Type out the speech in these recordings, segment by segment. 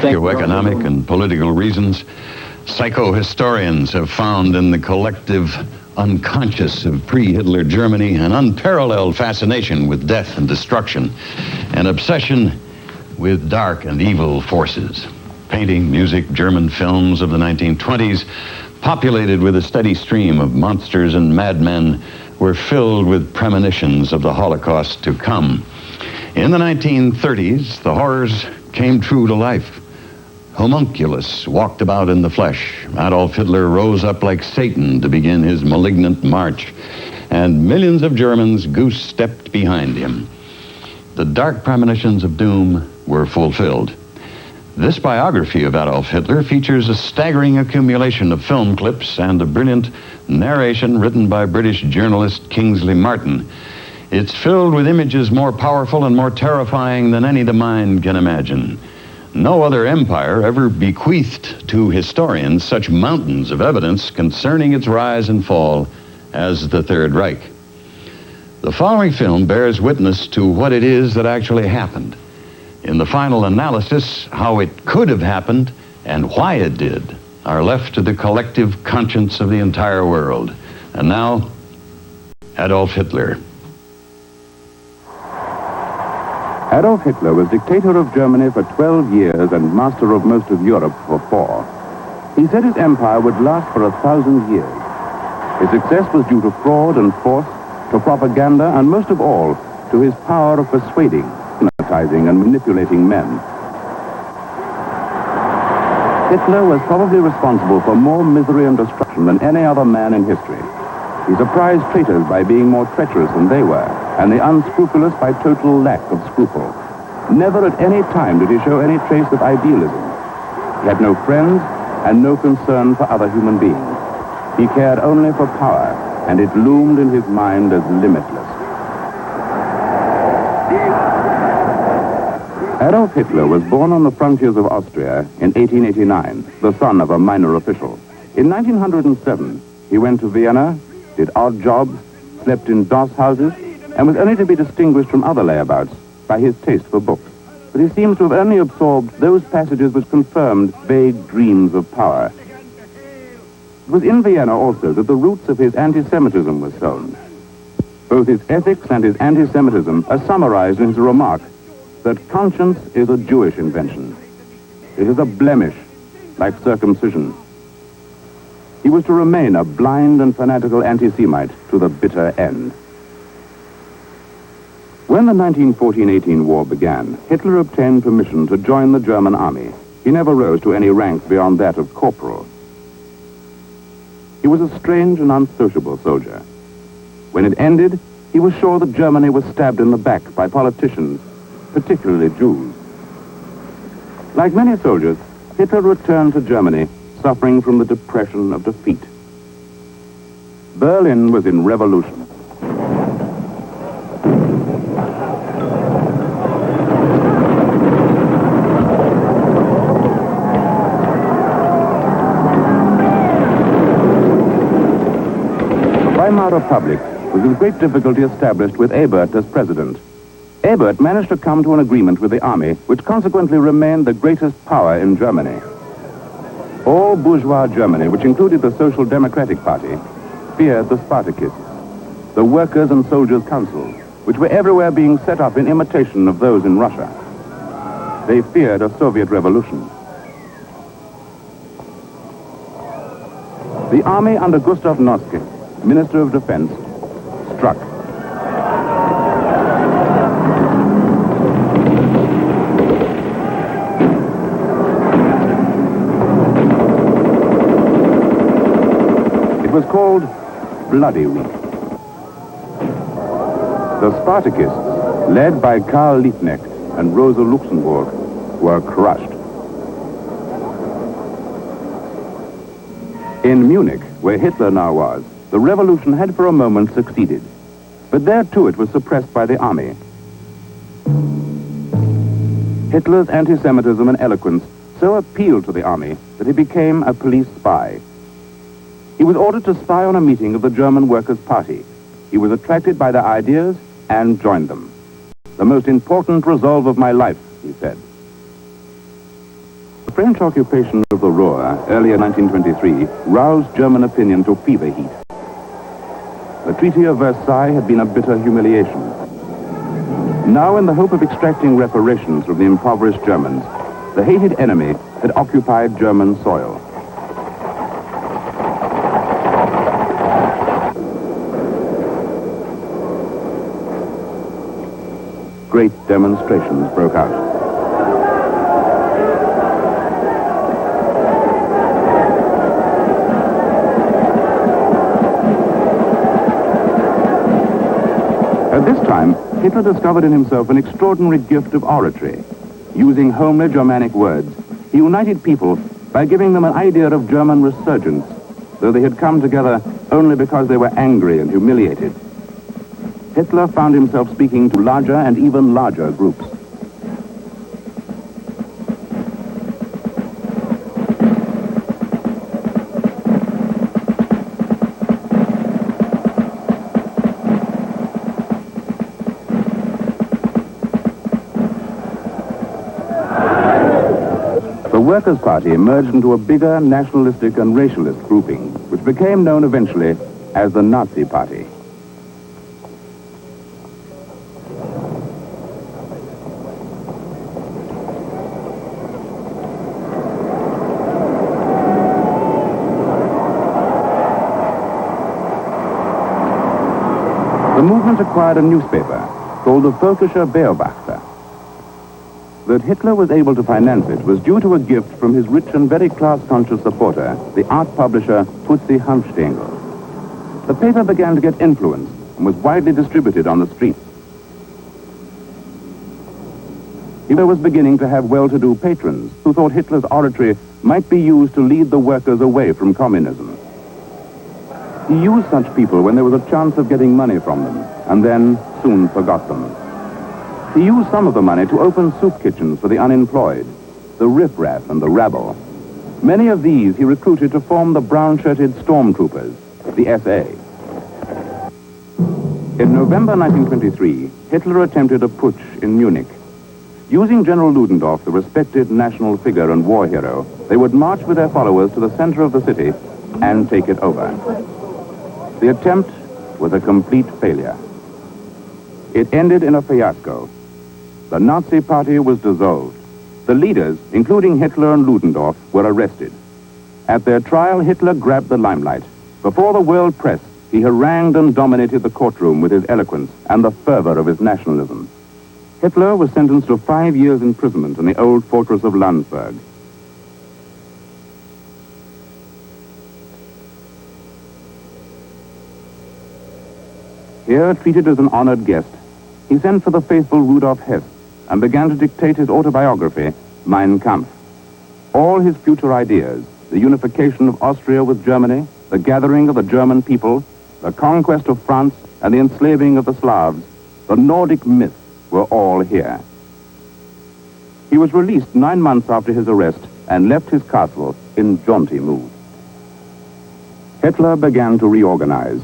Economic and political reasons, psychohistorians have found in the collective unconscious of pre-Hitler Germany an unparalleled fascination with death and destruction, an obsession with dark and evil forces. Painting, music, German films of the 1920s, populated with a steady stream of monsters and madmen, were filled with premonitions of the Holocaust to come. In the 1930s, the horrors came true to life. Homunculus walked about in the flesh. Adolf Hitler rose up like Satan to begin his malignant march, and millions of Germans goose-stepped behind him. The dark premonitions of doom were fulfilled. This biography of Adolf Hitler features a staggering accumulation of film clips and a brilliant narration written by British journalist Kingsley Martin. It's filled with images more powerful and more terrifying than any the mind can imagine. No other empire ever bequeathed to historians such mountains of evidence concerning its rise and fall as the Third Reich. The following film bears witness to what it is that actually happened. In the final analysis, how it could have happened and why it did are left to the collective conscience of the entire world. And now, Adolf Hitler. Adolf Hitler was dictator of Germany for 12 years and master of most of Europe for 4. He said his empire would last for 1,000 years. His success was due to fraud and force, to propaganda, and most of all, to his power of persuading, hypnotizing, and manipulating men. Hitler was probably responsible for more misery and destruction than any other man in history. He surprised traitors by being more treacherous than they were, and the unscrupulous by total lack of scruple. Never at any time did he show any trace of idealism. He had no friends and no concern for other human beings. He cared only for power, and it loomed in his mind as limitless. Adolf Hitler was born on the frontiers of Austria in 1889, the son of a minor official. In 1907, he went to Vienna, did odd jobs, slept in doss houses, and was only to be distinguished from other layabouts by his taste for books. But he seems to have only absorbed those passages which confirmed vague dreams of power. It was in Vienna also that the roots of his anti-Semitism were sown. Both his ethics and his anti-Semitism are summarized in his remark that conscience is a Jewish invention. It is a blemish, like circumcision. He was to remain a blind and fanatical anti-Semite to the bitter end. When the 1914-18 war began, Hitler obtained permission to join the German army. He never rose to any rank beyond that of corporal. He was a strange and unsociable soldier. When it ended, he was sure that Germany was stabbed in the back by politicians, particularly Jews. Like many soldiers, Hitler returned to Germany, suffering from the depression of defeat. Berlin was in revolution. The Weimar Republic was with great difficulty established with Ebert as president. Ebert managed to come to an agreement with the army, which consequently remained the greatest power in Germany. All bourgeois Germany, which included the Social Democratic Party, feared the Spartakists, the Workers' and Soldiers' Councils, which were everywhere being set up in imitation of those in Russia. They feared a Soviet revolution. The army under Gustav Noske, Minister of Defense, struck. It was called Bloody Week. The Spartakists, led by Karl Liebknecht and Rosa Luxemburg, were crushed. In Munich, where Hitler now was, the revolution had for a moment succeeded. But there too it was suppressed by the army. Hitler's anti-Semitism and eloquence so appealed to the army that he became a police spy. He was ordered to spy on a meeting of the German Workers' Party. He was attracted by their ideas and joined them. The most important resolve of my life, he said. French occupation of the Ruhr, early in 1923, roused German opinion to fever heat. The Treaty of Versailles had been a bitter humiliation. Now, in the hope of extracting reparations from the impoverished Germans, the hated enemy had occupied German soil. Great demonstrations broke out. At this time, Hitler discovered in himself an extraordinary gift of oratory. Using homely Germanic words, he united people by giving them an idea of German resurgence, though they had come together only because they were angry and humiliated. Hitler found himself speaking to larger and even larger groups. The Workers' Party emerged into a bigger nationalistic and racialist grouping, which became known eventually as the Nazi Party. The movement acquired a newspaper called the Völkischer Beobachter. That Hitler was able to finance it was due to a gift from his rich and very class-conscious supporter, the art publisher Fuzzi Hanfstengel. The paper began to get influence and was widely distributed on the streets. Hitler was beginning to have well-to-do patrons who thought Hitler's oratory might be used to lead the workers away from communism. He used such people when there was a chance of getting money from them, and then soon forgot them. He used some of the money to open soup kitchens for the unemployed, the riffraff and the rabble. Many of these he recruited to form the brown-shirted stormtroopers, the SA. In November 1923, Hitler attempted a putsch in Munich. Using General Ludendorff, the respected national figure and war hero, they would march with their followers to the center of the city and take it over. The attempt was a complete failure. It ended in a fiasco. The Nazi Party was dissolved. The leaders, including Hitler and Ludendorff, were arrested. At their trial, Hitler grabbed the limelight. Before the world press, he harangued and dominated the courtroom with his eloquence and the fervor of his nationalism. Hitler was sentenced to 5 years' imprisonment in the old fortress of Landsberg. Here, treated as an honored guest, he sent for the faithful Rudolf Hess and began to dictate his autobiography, Mein Kampf. All his future ideas, the unification of Austria with Germany, the gathering of the German people, the conquest of France, and the enslaving of the Slavs, the Nordic myth, were all here. He was released 9 months after his arrest and left his castle in jaunty mood. Hitler began to reorganize.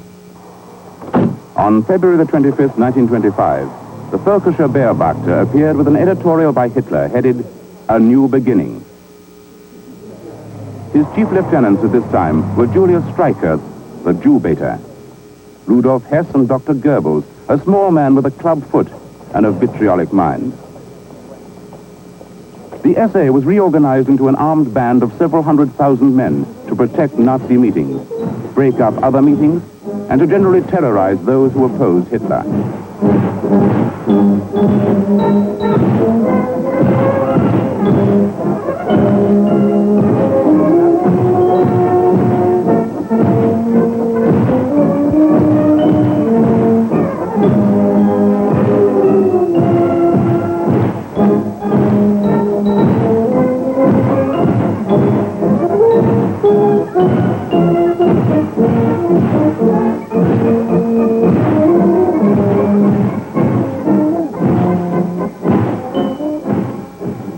On February the 25th, 1925, the Völkischer Beobachter appeared with an editorial by Hitler headed, A New Beginning. His chief lieutenants at this time were Julius Streicher, the Jew-baiter, Rudolf Hess and Dr. Goebbels, a small man with a club foot and a vitriolic mind. The SA was reorganized into an armed band of several 100,000 men to protect Nazi meetings, break up other meetings, and to generally terrorize those who opposed Hitler.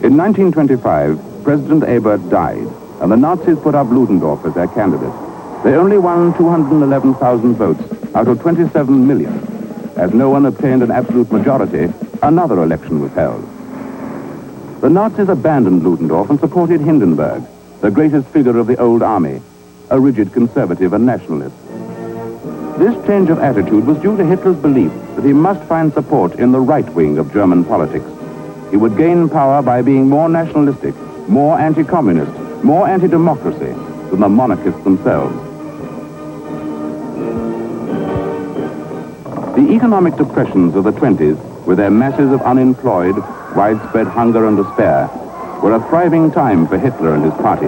In 1925, President Ebert died, and the Nazis put up Ludendorff as their candidate. They only won 211,000 votes out of 27 million. As no one obtained an absolute majority, another election was held. The Nazis abandoned Ludendorff and supported Hindenburg, the greatest figure of the old army, a rigid conservative and nationalist. This change of attitude was due to Hitler's belief that he must find support in the right wing of German politics. He would gain power by being more nationalistic, more anti-communist, more anti-democracy than the monarchists themselves. The economic depressions of the 20s, with their masses of unemployed, widespread hunger and despair, were a thriving time for Hitler and his party.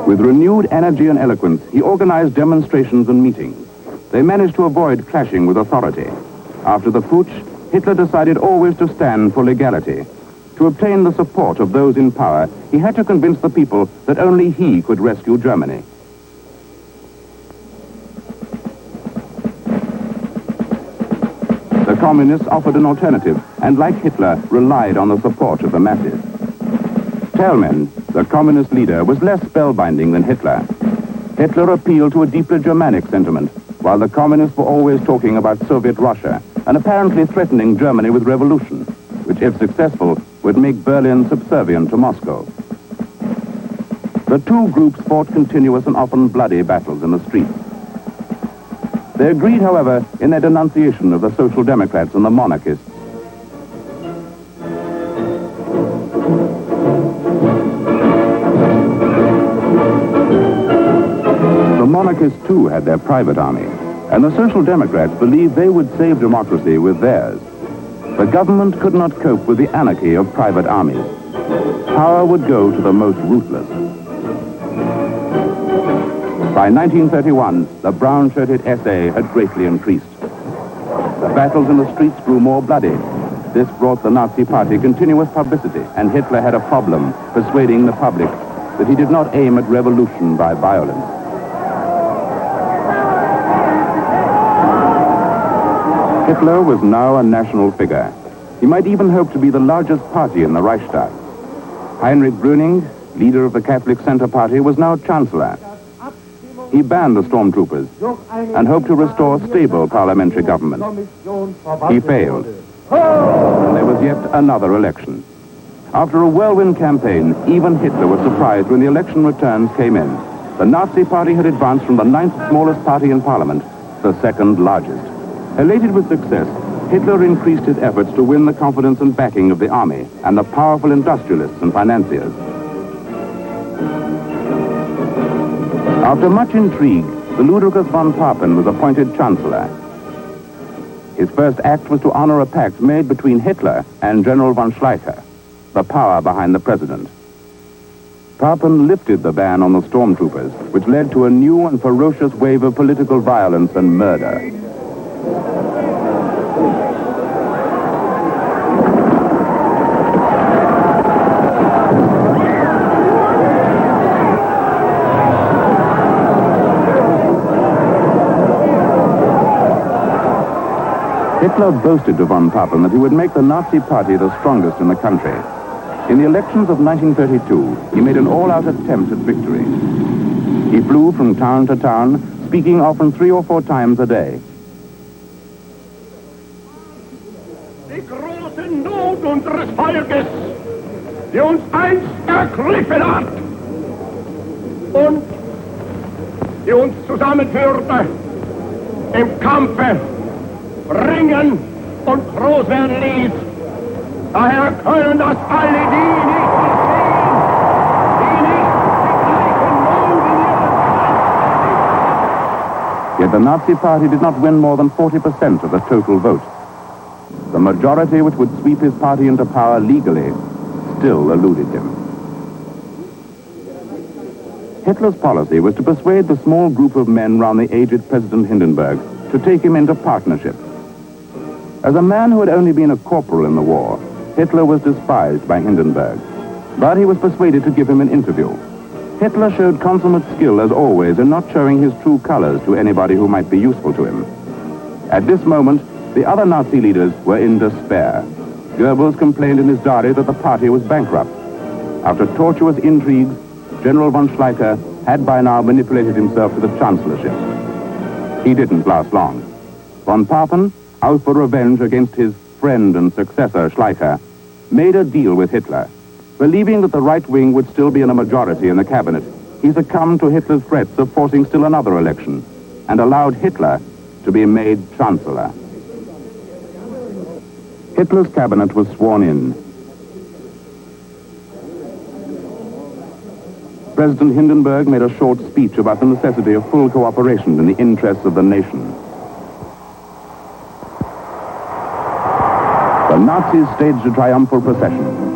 With renewed energy and eloquence, he organized demonstrations and meetings. They managed to avoid clashing with authority. After the putsch, Hitler decided always to stand for legality. To obtain the support of those in power, he had to convince the people that only he could rescue Germany. The communists offered an alternative, and like Hitler, relied on the support of the masses. Thälmann, the communist leader, was less spellbinding than Hitler. Hitler appealed to a deeply Germanic sentiment, while the communists were always talking about Soviet Russia and apparently threatening Germany with revolution, which, if successful, would make Berlin subservient to Moscow. The two groups fought continuous and often bloody battles in the streets. They agreed, however, in their denunciation of the Social Democrats and the monarchists. The monarchists, too, had their private army, and the Social Democrats believed they would save democracy with theirs. The government could not cope with the anarchy of private armies. Power would go to the most ruthless. By 1931, the brown-shirted SA had greatly increased. The battles in the streets grew more bloody. This brought the Nazi Party continuous publicity, and Hitler had a problem persuading the public that he did not aim at revolution by violence. Hitler was now a national figure. He might even hope to be the largest party in the Reichstag. Heinrich Brüning, leader of the Catholic Center Party, was now chancellor. He banned the stormtroopers and hoped to restore stable parliamentary government. He failed. And there was yet another election. After a whirlwind campaign, even Hitler was surprised when the election returns came in. The Nazi Party had advanced from the 9th smallest party in parliament to the 2nd largest. Elated with success, Hitler increased his efforts to win the confidence and backing of the army and the powerful industrialists and financiers. After much intrigue, the Ludwig von Papen was appointed chancellor. His first act was to honor a pact made between Hitler and General von Schleicher, the power behind the president. Papen lifted the ban on the stormtroopers, which led to a new and ferocious wave of political violence and murder. Hitler boasted to von Papen that he would make the Nazi Party the strongest in the country. In the elections of 1932, he made an all-out attempt at victory. He flew from town to town, speaking often 3 or 4 times a day. Die große Not unseres Volkes, die uns einst ergriffen hat und die uns zusammenführte im Kampfe, ringen und groß werden ließ. Daher können das alle die nicht verstehen, die nicht die gleichen Not in ihrem Yet the Nazi Party did not win more than 40% of the total vote. The majority which would sweep his party into power legally still eluded him. Hitler's policy was to persuade the small group of men round the aged President Hindenburg to take him into partnership. As a man who had only been a corporal in the war, Hitler was despised by Hindenburg, but he was persuaded to give him an interview. Hitler showed consummate skill, as always, in not showing his true colors to anybody who might be useful to him. At this moment, the other Nazi leaders were in despair. Goebbels complained in his diary that the party was bankrupt. After tortuous intrigues, General von Schleicher had by now manipulated himself to the chancellorship. He didn't last long. Von Papen, out for revenge against his friend and successor, Schleicher, made a deal with Hitler. Believing that the right wing would still be in a majority in the cabinet, he succumbed to Hitler's threats of forcing still another election and allowed Hitler to be made Chancellor. Hitler's cabinet was sworn in. President Hindenburg made a short speech about the necessity of full cooperation in the interests of the nation. The Nazis staged a triumphal procession.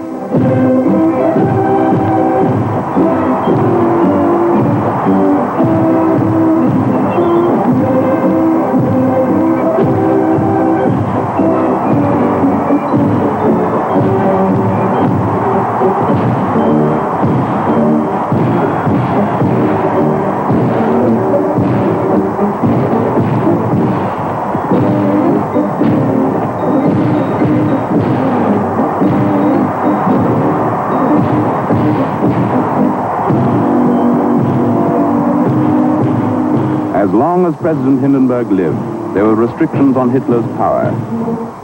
As long as President Hindenburg lived, there were restrictions on Hitler's power.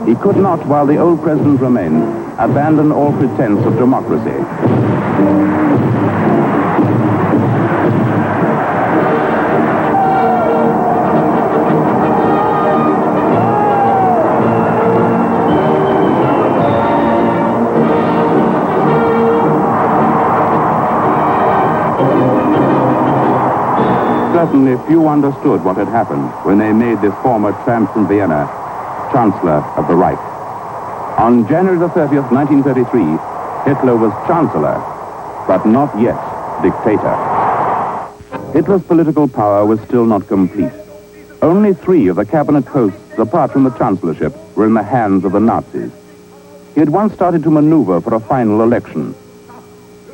He could not, while the old president remained, abandon all pretense of democracy. Certainly few understood what had happened when they made this former tramp from Vienna Chancellor of the Reich. On January the 30th, 1933, Hitler was Chancellor, but not yet dictator. Hitler's political power was still not complete. Only 3 of the cabinet posts, apart from the Chancellorship, were in the hands of the Nazis. He had once started to maneuver for a final election.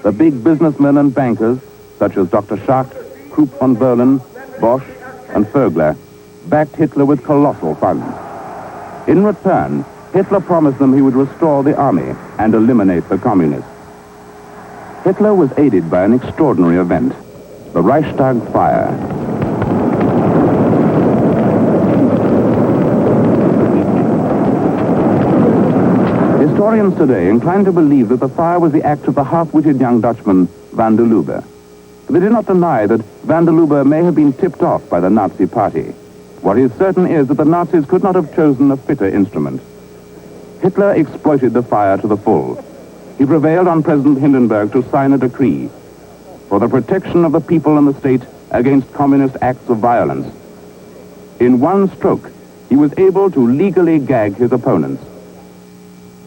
The big businessmen and bankers, such as Dr. Schacht, Krupp von Berlin, Bosch, and Vogler, backed Hitler with colossal funds. In return, Hitler promised them he would restore the army and eliminate the communists. Hitler was aided by an extraordinary event, the Reichstag fire. Historians today incline to believe that the fire was the act of the half-witted young Dutchman, van der Lubbe. They did not deny that van der Lubbe may have been tipped off by the Nazi party. What is certain is that the Nazis could not have chosen a fitter instrument. Hitler exploited the fire to the full. He prevailed on President Hindenburg to sign a decree for the protection of the people and the state against communist acts of violence. In one stroke, he was able to legally gag his opponents.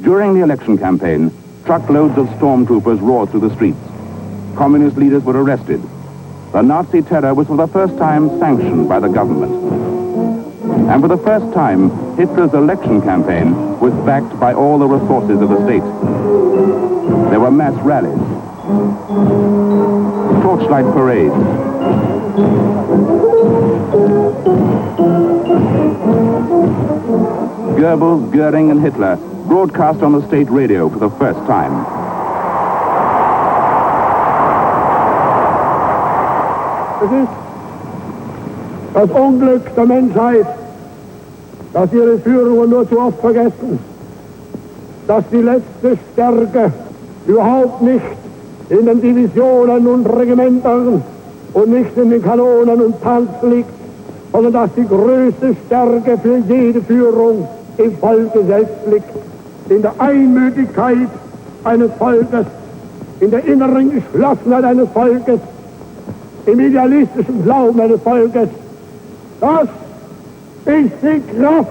During the election campaign, truckloads of stormtroopers roared through the streets. Communist leaders were arrested. The Nazi terror was for the first time sanctioned by the government. And for the first time, Hitler's election campaign was backed by all the resources of the state. There were mass rallies, torchlight parades, Goebbels, Goering, and Hitler broadcast on the state radio for the first time. Es ist das Unglück der Menschheit, dass ihre Führungen nur zu oft vergessen, dass die letzte Stärke überhaupt nicht in den Divisionen und Regimentern und nicht in den Kanonen und Tanks liegt, sondern dass die größte Stärke für jede Führung im Volke selbst liegt, in der Einmütigkeit eines Volkes, in der inneren Geschlossenheit eines Volkes, im idealistischen Glauben eines Volkes. Das ist die Kraft,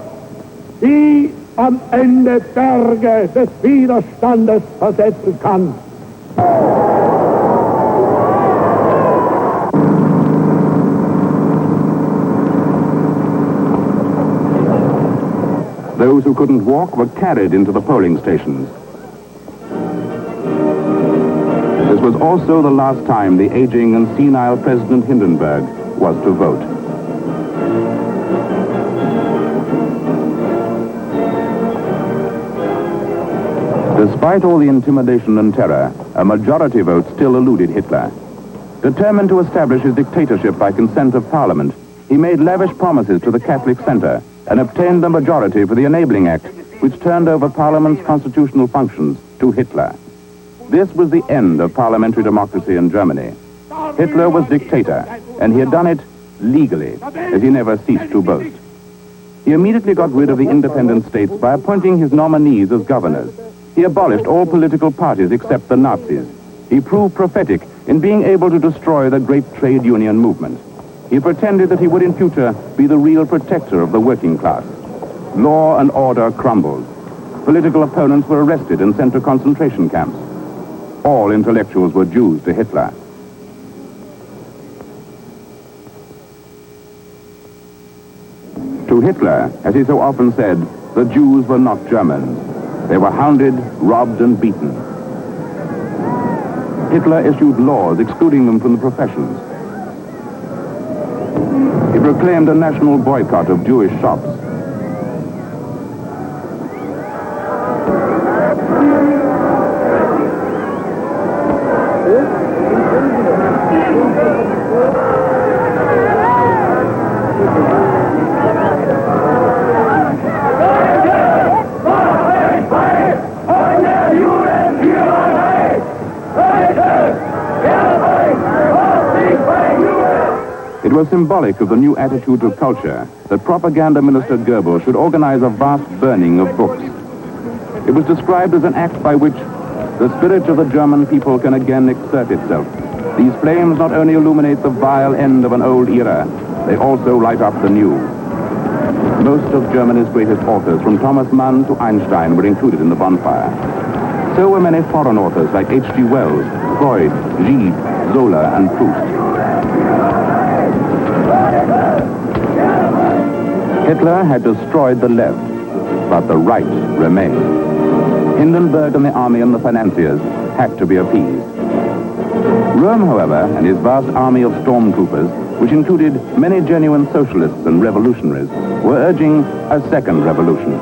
die am Ende Berge des Widerstandes versetzen kann. Those who couldn't walk were carried into the polling stations. This was also the last time the aging and senile President Hindenburg was to vote. Despite all the intimidation and terror, a majority vote still eluded Hitler. Determined to establish his dictatorship by consent of Parliament, he made lavish promises to the Catholic Center and obtained the majority for the Enabling Act, which turned over Parliament's constitutional functions to Hitler. This was the end of parliamentary democracy in Germany. Hitler was dictator, and he had done it legally, as he never ceased to boast. He immediately got rid of the independent states by appointing his nominees as governors. He abolished all political parties except the Nazis. He proved prophetic in being able to destroy the great trade union movement. He pretended that he would in future be the real protector of the working class. Law and order crumbled. Political opponents were arrested and sent to concentration camps. All intellectuals were Jews to Hitler. To Hitler, as he so often said, the Jews were not Germans. They were hounded, robbed, and beaten. Hitler issued laws excluding them from the professions. He proclaimed a national boycott of Jewish shops. It was symbolic of the new attitude to culture that Propaganda Minister Goebbels should organize a vast burning of books. It was described as an act by which the spirit of the German people can again exert itself. These flames not only illuminate the vile end of an old era, they also light up the new. Most of Germany's greatest authors, from Thomas Mann to Einstein, were included in the bonfire. So were many foreign authors like H.G. Wells, Freud, Gide, Zola, and Proust. Hitler had destroyed the left, but the right remained. Hindenburg and the army and the financiers had to be appeased. Röhm, however, and his vast army of stormtroopers, which included many genuine socialists and revolutionaries, were urging a second revolution.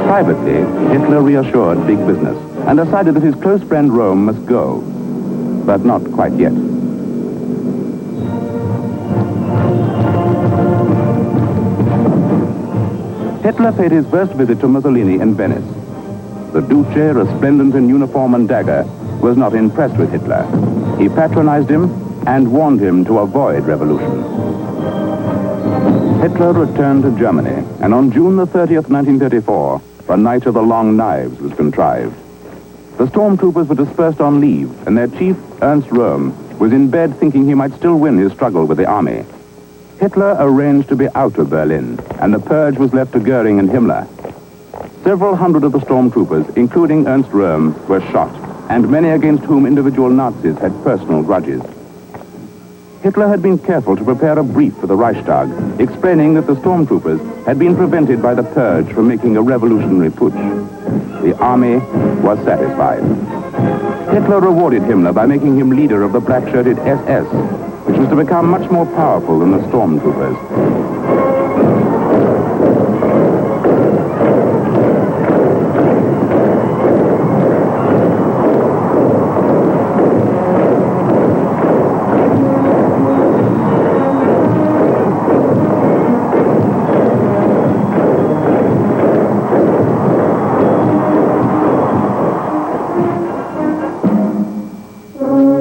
Privately, Hitler reassured big business and decided that his close friend Röhm must go, but not quite yet. Hitler paid his first visit to Mussolini in Venice. The Duce, resplendent in uniform and dagger, was not impressed with Hitler. He patronized him and warned him to avoid revolution. Hitler returned to Germany, and on June the 30th, 1934, the Night of the Long Knives was contrived. The stormtroopers were dispersed on leave, and their chief, Ernst Röhm, was in bed thinking he might still win his struggle with the army. Hitler arranged to be out of Berlin, and the purge was left to Goering and Himmler. Several hundred of the stormtroopers, including Ernst Röhm, were shot, and many against whom individual Nazis had personal grudges. Hitler had been careful to prepare a brief for the Reichstag, explaining that the stormtroopers had been prevented by the purge from making a revolutionary putsch. The army was satisfied. Hitler rewarded Himmler by making him leader of the black-shirted SS, which was to become much more powerful than the stormtroopers.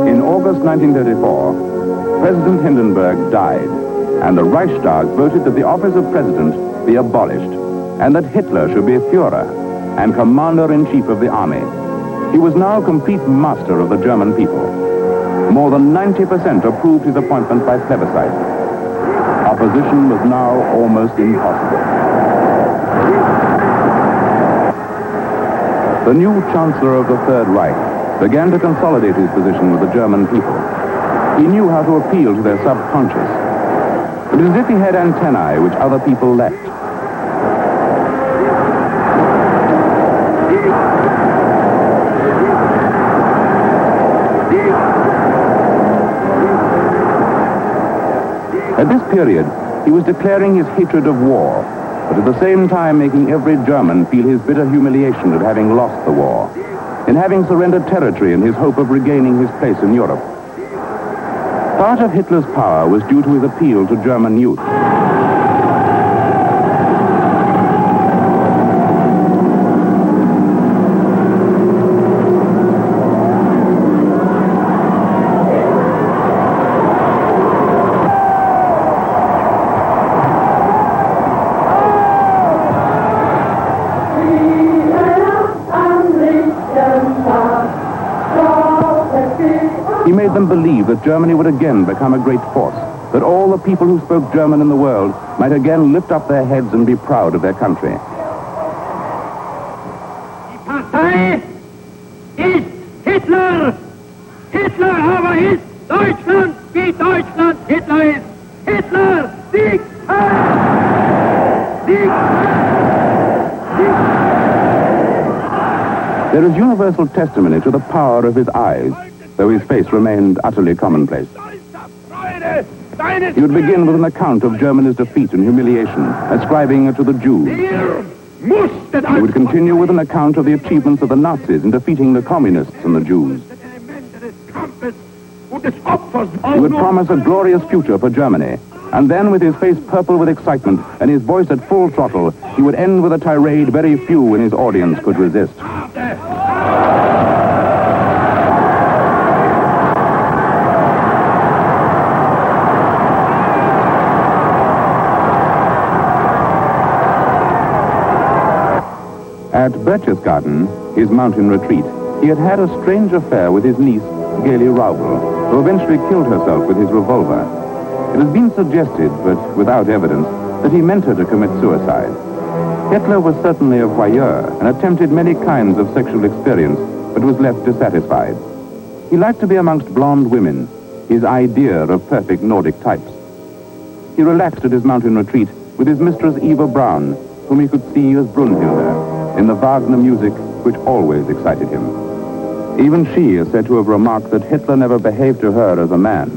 In August 1934, President Hindenburg died, and the Reichstag voted that the office of president be abolished, and that Hitler should be Führer and commander-in-chief of the army. He was now complete master of the German people. More than 90% approved his appointment by plebiscite. Opposition was now almost impossible. The new Chancellor of the Third Reich began to consolidate his position with the German people. He knew how to appeal to their subconscious. It was as if he had antennae which other people lacked. At this period, he was declaring his hatred of war, but at the same time making every German feel his bitter humiliation at having lost the war, in having surrendered territory in his hope of regaining his place in Europe. Part of Hitler's power was due to his appeal to German youth. them believe that Germany would again become a great force, that all the people who spoke German in the world might again lift up their heads and be proud of their country. Die Partei ist Hitler! Hitler aber ist Deutschland, wie Deutschland Hitler ist! Hitler siegt! There is universal testimony to the power of his eyes, though his face remained utterly commonplace. He would begin with an account of Germany's defeat and humiliation, ascribing it to the Jews. He would continue with an account of the achievements of the Nazis in defeating the communists and the Jews. He would promise a glorious future for Germany. And then, with his face purple with excitement and his voice at full throttle, he would end with a tirade very few in his audience could resist. At Berchtesgaden, his mountain retreat, he had had a strange affair with his niece, Geli Raubel, who eventually killed herself with his revolver. It has been suggested, but without evidence, that he meant her to commit suicide. Hitler was certainly a voyeur and attempted many kinds of sexual experience, but was left dissatisfied. He liked to be amongst blonde women, his idea of perfect Nordic types. He relaxed at his mountain retreat with his mistress Eva Braun, whom he could see as Brunhilde, in the Wagner music which always excited him. Even she is said to have remarked that Hitler never behaved to her as a man.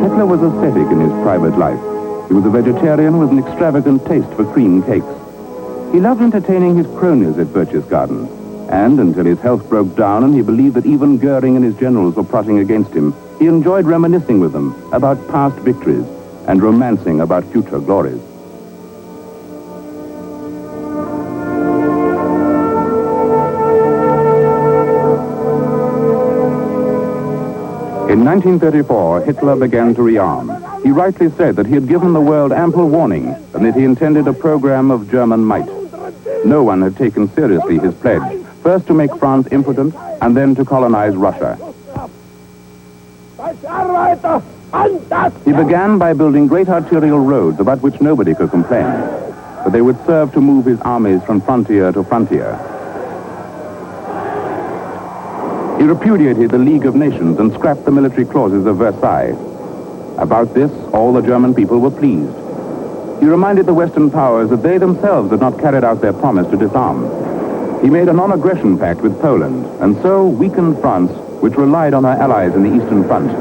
Hitler was ascetic in his private life. He was a vegetarian with an extravagant taste for cream cakes. He loved entertaining his cronies at Berchtesgaden, and until his health broke down and he believed that even Goering and his generals were plotting against him, he enjoyed reminiscing with them about past victories and romancing about future glories. In 1934, Hitler began to rearm. He rightly said that he had given the world ample warning and that he intended a program of German might. No one had taken seriously his pledge, first to make France impotent and then to colonize Russia. He began by building great arterial roads about which nobody could complain, but they would serve to move his armies from frontier to frontier. He repudiated the League of Nations and scrapped the military clauses of Versailles. About this, all the German people were pleased. He reminded the Western powers that they themselves had not carried out their promise to disarm. He made a non-aggression pact with Poland, and so weakened France, which relied on her allies in the Eastern Front.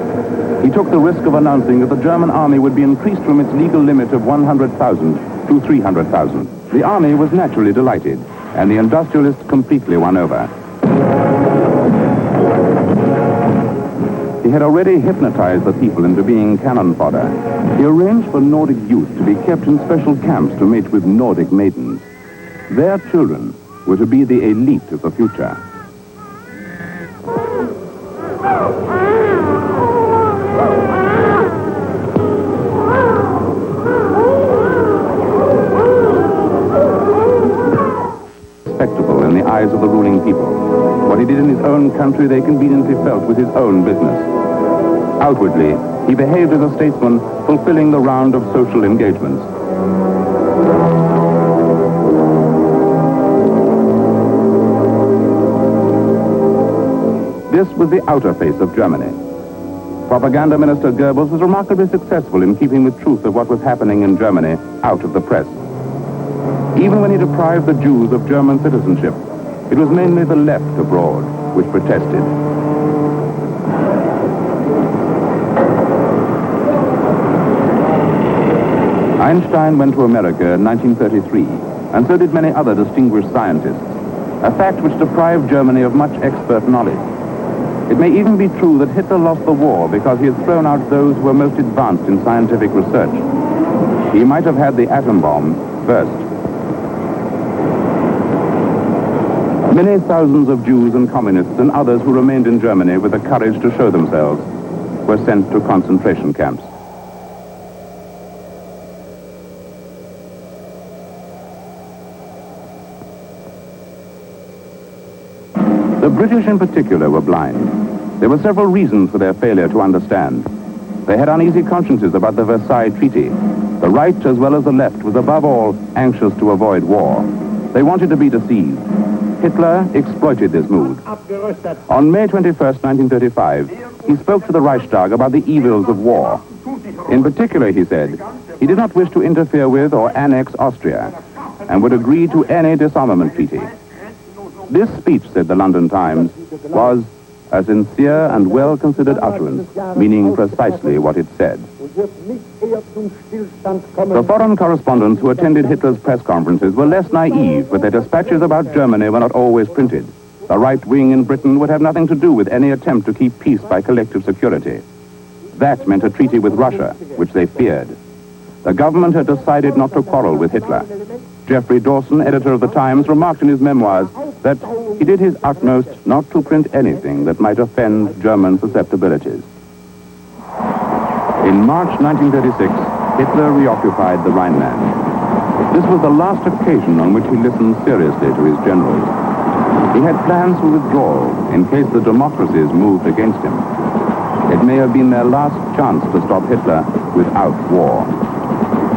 He took the risk of announcing that the German army would be increased from its legal limit of 100,000 to 300,000. The army was naturally delighted, and the industrialists completely won over. He had already hypnotized the people into being cannon fodder. He arranged for Nordic youth to be kept in special camps to mate with Nordic maidens. Their children were to be the elite of the future. Spectacle in the eyes of the ruling people. What he did in his own country, they conveniently felt was his own business. Outwardly, he behaved as a statesman, fulfilling the round of social engagements. This was the outer face of Germany. Propaganda Minister Goebbels was remarkably successful in keeping the truth of what was happening in Germany out of the press. Even when he deprived the Jews of German citizenship, it was mainly the left abroad which protested. Einstein went to America in 1933, and so did many other distinguished scientists, a fact which deprived Germany of much expert knowledge. It may even be true that Hitler lost the war because he had thrown out those who were most advanced in scientific research. He might have had the atom bomb first. Many thousands of Jews and communists and others who remained in Germany with the courage to show themselves were sent to concentration camps. The British in particular were blind. There were several reasons for their failure to understand. They had uneasy consciences about the Versailles Treaty. The right as well as the left was above all anxious to avoid war. They wanted to be deceived. Hitler exploited this mood. On May 21st, 1935, he spoke to the Reichstag about the evils of war. In particular, he said, he did not wish to interfere with or annex Austria and would agree to any disarmament treaty. This speech, said the London Times, was a sincere and well-considered utterance, meaning precisely what it said. The foreign correspondents who attended Hitler's press conferences were less naive, but their dispatches about Germany were not always printed. The right wing in Britain would have nothing to do with any attempt to keep peace by collective security. That meant a treaty with Russia, which they feared. The government had decided not to quarrel with Hitler. Geoffrey Dawson, editor of the Times, remarked in his memoirs that he did his utmost not to print anything that might offend German susceptibilities. In March 1936, Hitler reoccupied the Rhineland. This was the last occasion on which he listened seriously to his generals. He had plans for withdrawal in case the democracies moved against him. It may have been their last chance to stop Hitler without war.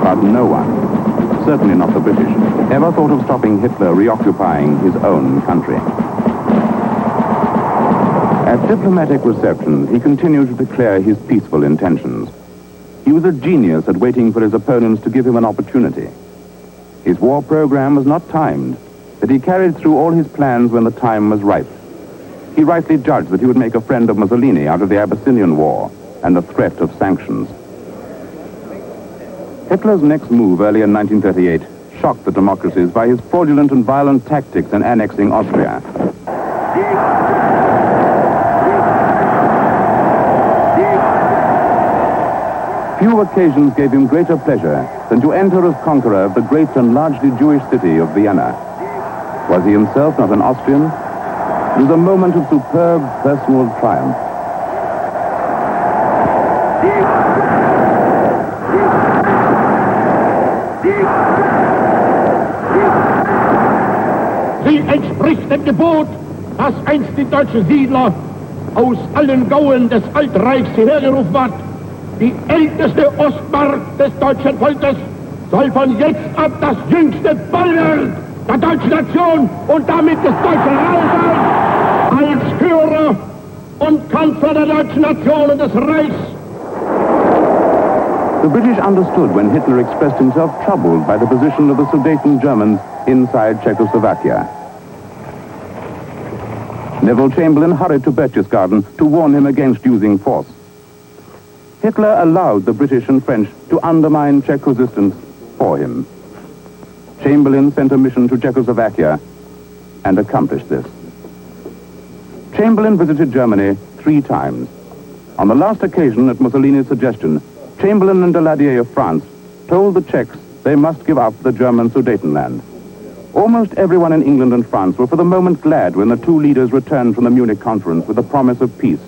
But no one, certainly not the British, ever thought of stopping Hitler reoccupying his own country. At diplomatic receptions, he continued to declare his peaceful intentions. He was a genius at waiting for his opponents to give him an opportunity. His war program was not timed, but he carried through all his plans when the time was ripe. He rightly judged that he would make a friend of Mussolini out of the Abyssinian War and the threat of sanctions. Hitler's next move early in 1938 shocked the democracies by his fraudulent and violent tactics in annexing Austria. Few occasions gave him greater pleasure than to enter as conqueror of the great and largely Jewish city of Vienna. Was he himself not an Austrian? It was a moment of superb personal triumph. Sie entspricht dem Gebot, das einst die deutschen Siedler aus allen Gauen des Altreichs hergerufen hat. Die älteste Ostmark des deutschen Volkes soll von jetzt ab das jüngste Bollwerk der deutschen Nation und damit des Deutschen Reiches als Führer und Kanzler der deutschen Nation und des Reichs. The British understood when Hitler expressed himself troubled by the position of the Sudeten Germans inside Czechoslovakia. Neville Chamberlain hurried to Berchtesgaden to warn him against using force. Hitler allowed the British and French to undermine Czech resistance for him. Chamberlain sent a mission to Czechoslovakia and accomplished this. Chamberlain visited Germany 3 times. On the last occasion, at Mussolini's suggestion, Chamberlain and Daladier of France told the Czechs they must give up the German Sudetenland. Almost everyone in England and France were for the moment glad when the two leaders returned from the Munich conference with the promise of peace.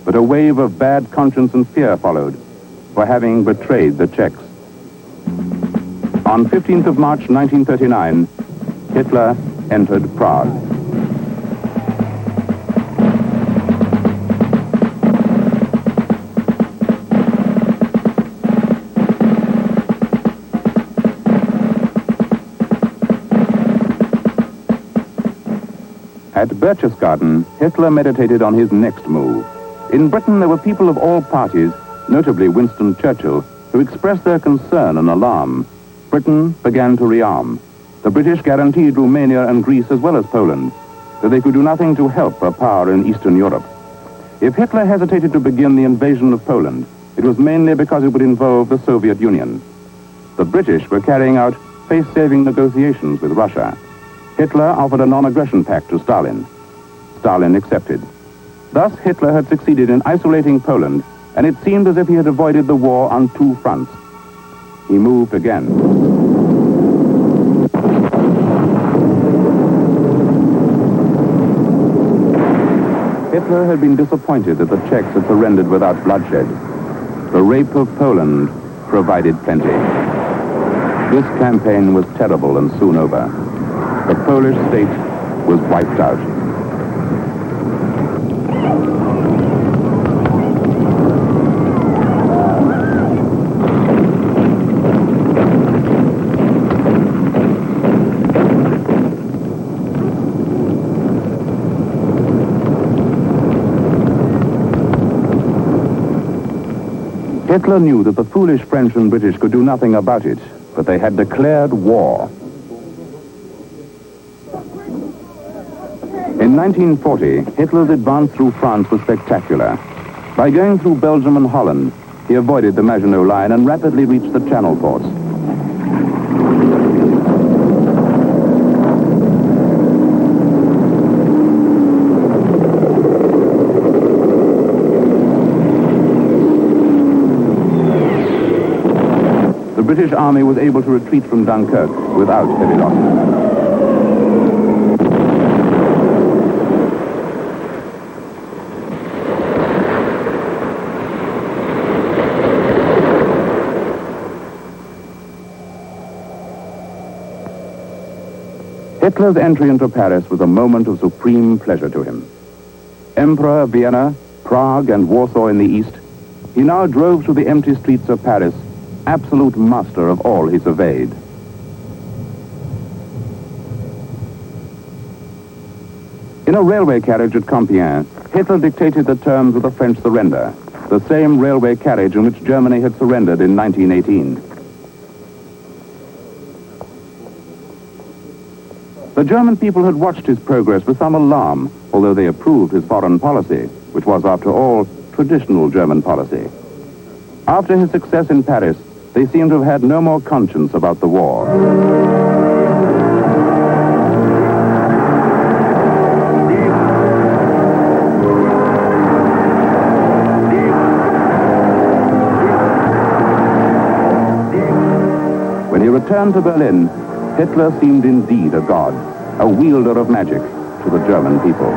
But a wave of bad conscience and fear followed for having betrayed the Czechs. On 15th of March 1939, Hitler entered Prague. At Berchtesgaden, Hitler meditated on his next move. In Britain, there were people of all parties, notably Winston Churchill, who expressed their concern and alarm. Britain began to rearm. The British guaranteed Romania and Greece as well as Poland, that they could do nothing to help a power in Eastern Europe. If Hitler hesitated to begin the invasion of Poland, it was mainly because it would involve the Soviet Union. The British were carrying out face-saving negotiations with Russia. Hitler offered a non-aggression pact to Stalin. Stalin accepted. Thus, Hitler had succeeded in isolating Poland, and it seemed as if he had avoided the war on 2 fronts. He moved again. Hitler had been disappointed that the Czechs had surrendered without bloodshed. The rape of Poland provided plenty. This campaign was terrible and soon over. The Polish state was wiped out. Hitler knew that the foolish French and British could do nothing about it, but they had declared war. In 1940, Hitler's advance through France was spectacular. By going through Belgium and Holland, he avoided the Maginot Line and rapidly reached the Channel ports. The British army was able to retreat from Dunkirk without heavy losses. Hitler's entry into Paris was a moment of supreme pleasure to him. Emperor of Vienna, Prague, and Warsaw in the east, he now drove through the empty streets of Paris, absolute master of all he surveyed. In a railway carriage at Compiègne, Hitler dictated the terms of the French surrender, the same railway carriage in which Germany had surrendered in 1918. The German people had watched his progress with some alarm, although they approved his foreign policy, which was, after all, traditional German policy. After his success in Paris, they seem to have had no more conscience about the war. When he returned to Berlin, Hitler seemed indeed a god, a wielder of magic to the German people.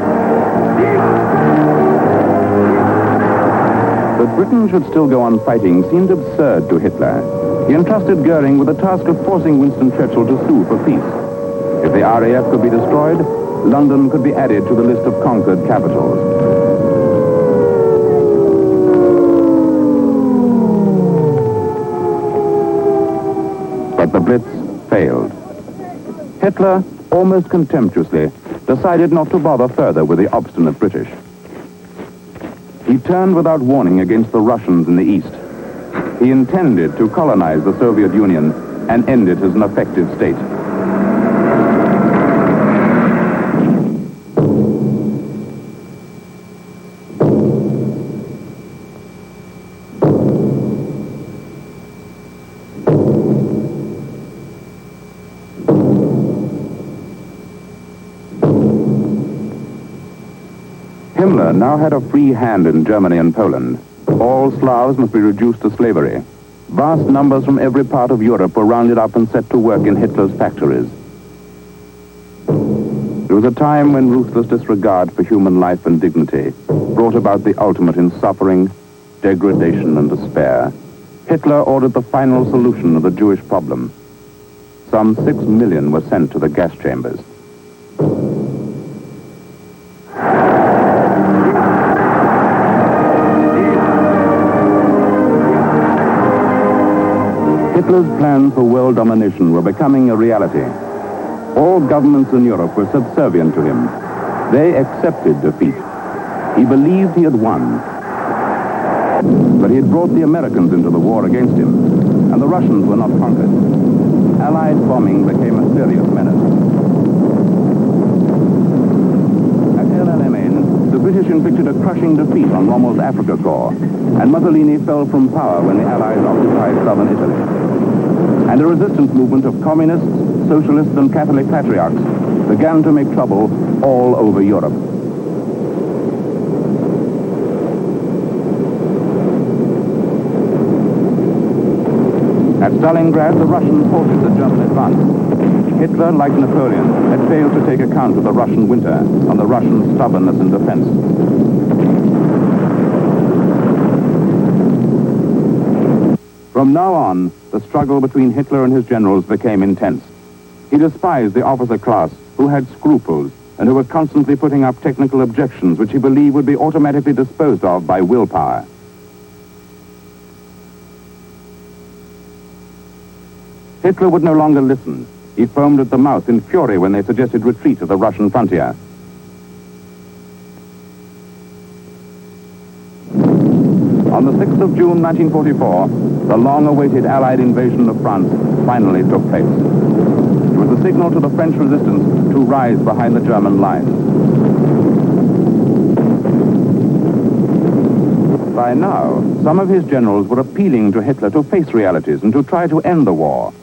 That Britain should still go on fighting seemed absurd to Hitler. He entrusted Goering with the task of forcing Winston Churchill to sue for peace. If the RAF could be destroyed, London could be added to the list of conquered capitals. But the Blitz failed. Hitler, almost contemptuously, decided not to bother further with the obstinate British. He turned without warning against the Russians in the east. He intended to colonize the Soviet Union and end it as an effective state. Himmler now had a free hand in Germany and Poland. All Slavs must be reduced to slavery. Vast numbers from every part of Europe were rounded up and set to work in Hitler's factories. It was a time when ruthless disregard for human life and dignity brought about the ultimate in suffering, degradation, and despair. Hitler ordered the final solution of the Jewish problem. Some 6 million were sent to the gas chambers. Hitler's plans for world domination were becoming a reality. All governments in Europe were subservient to him. They accepted defeat. He believed he had won. But he had brought the Americans into the war against him, and the Russians were not conquered. Allied bombing became a serious menace. At El Alamein, the British inflicted a crushing defeat on Rommel's Africa Corps, and Mussolini fell from power when the Allies occupied southern Italy. And a resistance movement of communists, socialists, and Catholic patriarchs began to make trouble all over Europe. At Stalingrad, the Russians halted the German advance. Hitler, like Napoleon, had failed to take account of the Russian winter and the Russian stubbornness in defense. From now on, the struggle between Hitler and his generals became intense. He despised the officer class, who had scruples and who were constantly putting up technical objections which he believed would be automatically disposed of by willpower. Hitler would no longer listen. He foamed at the mouth in fury when they suggested retreat to the Russian frontier. On the 6th of June 1944, the long-awaited Allied invasion of France finally took place. It was a signal to the French resistance to rise behind the German lines. By now, some of his generals were appealing to Hitler to face realities and to try to end the war.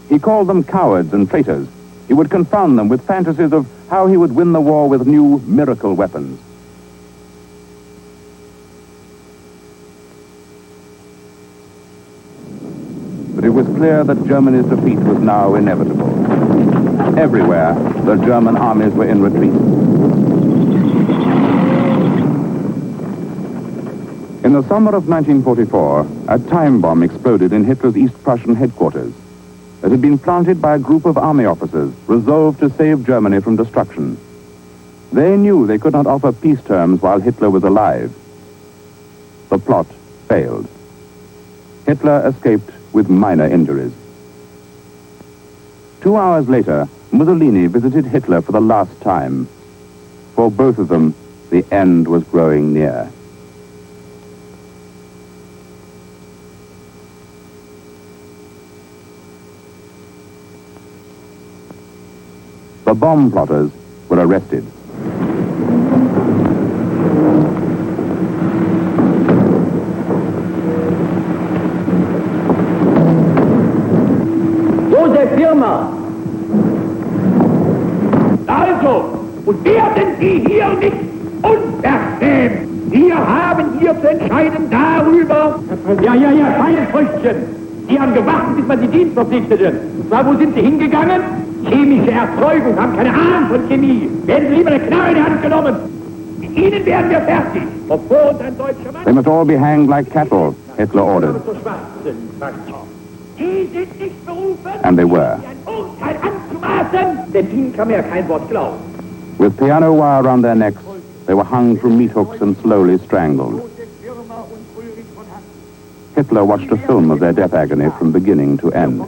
He called them cowards and traitors. He would confound them with fantasies of how he would win the war with new miracle weapons. But it was clear that Germany's defeat was now inevitable. Everywhere, the German armies were in retreat. In the summer of 1944, a time bomb exploded in Hitler's East Prussian headquarters. It had been planted by a group of army officers resolved to save Germany from destruction. They knew they could not offer peace terms while Hitler was alive. The plot failed. Hitler escaped with minor injuries. 2 hours later, Mussolini visited Hitler for the last time. For both of them, the end was growing near. The bomb plotters were arrested. Josef Firma! Also, und wer sind Sie hier nicht unverschämt? Wir haben hier zu entscheiden darüber... feine Früchtchen! Sie haben gewartet, bis man die Dienstverpflichteten. Und zwar, wo sind Sie hingegangen? Chemische Erzeugung, haben keine Ahnung von Chemie. Werden Sie lieber eine Knarre in die Hand genommen. Mit Ihnen werden wir fertig. Obwohl uns ein deutscher Mann... They must all be hanged like cattle, Hitler ordered. Sie sind nicht berufen, And they were. ein Urteil anzumaßen, denn Ihnen kann man ja kein Wort glauben. With piano wire around their necks, they were hung from meat hooks and slowly strangled. Hitler watched a film of their death agony from beginning to end.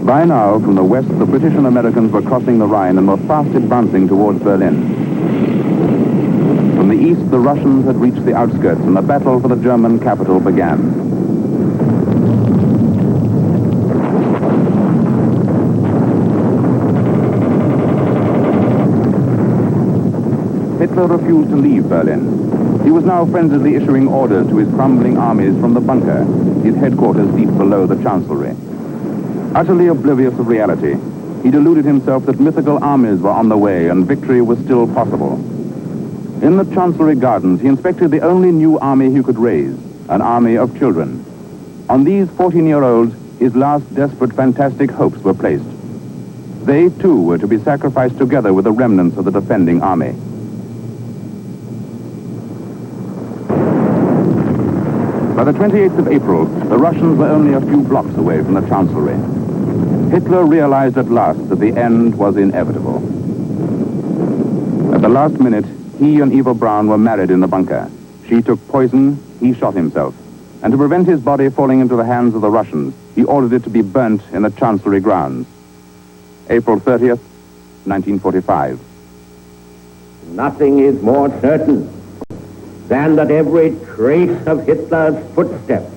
By now, from the west, the British and Americans were crossing the Rhine and were fast advancing towards Berlin. From the east, the Russians had reached the outskirts, and the battle for the German capital began. Hitler refused to leave Berlin. He was now frenziedly issuing orders to his crumbling armies from the bunker, his headquarters deep below the Chancellery. Utterly oblivious of reality, he deluded himself that mythical armies were on the way and victory was still possible. In the Chancellery gardens, he inspected the only new army he could raise, an army of children. On these 14-year-olds, his last desperate, fantastic hopes were placed. They, too, were to be sacrificed together with the remnants of the defending army. By the 28th of April, the Russians were only a few blocks away from the Chancellery. Hitler realized at last that the end was inevitable. At the last minute, he and Eva Braun were married in the bunker. She took poison, he shot himself. And to prevent his body falling into the hands of the Russians, he ordered it to be burnt in the Chancellery grounds. April 30th, 1945. Nothing is more certain than that every trace of Hitler's footsteps,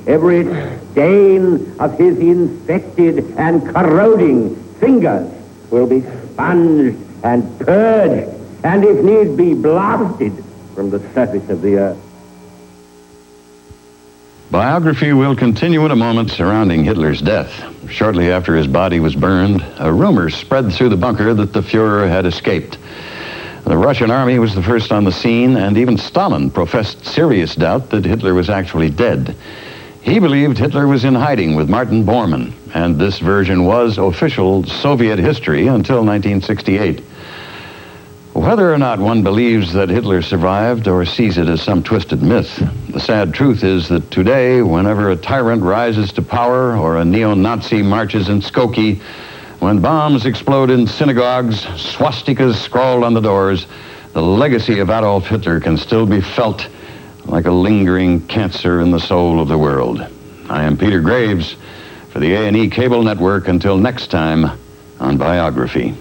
every stain of his infected and corroding fingers will be sponged and purged, and if need be, blasted from the surface of the earth. Biography will continue in a moment surrounding Hitler's death. Shortly after his body was burned, a rumor spread through the bunker that the Fuhrer had escaped. The Russian army was the first on the scene, and even Stalin professed serious doubt that Hitler was actually dead. He believed Hitler was in hiding with Martin Bormann, and this version was official Soviet history until 1968. Whether or not one believes that Hitler survived or sees it as some twisted myth, the sad truth is that today, whenever a tyrant rises to power or a neo-Nazi marches in Skokie, when bombs explode in synagogues, swastikas scrawled on the doors, the legacy of Adolf Hitler can still be felt like a lingering cancer in the soul of the world. I am Peter Graves for the A&E Cable Network. Until next time on Biography.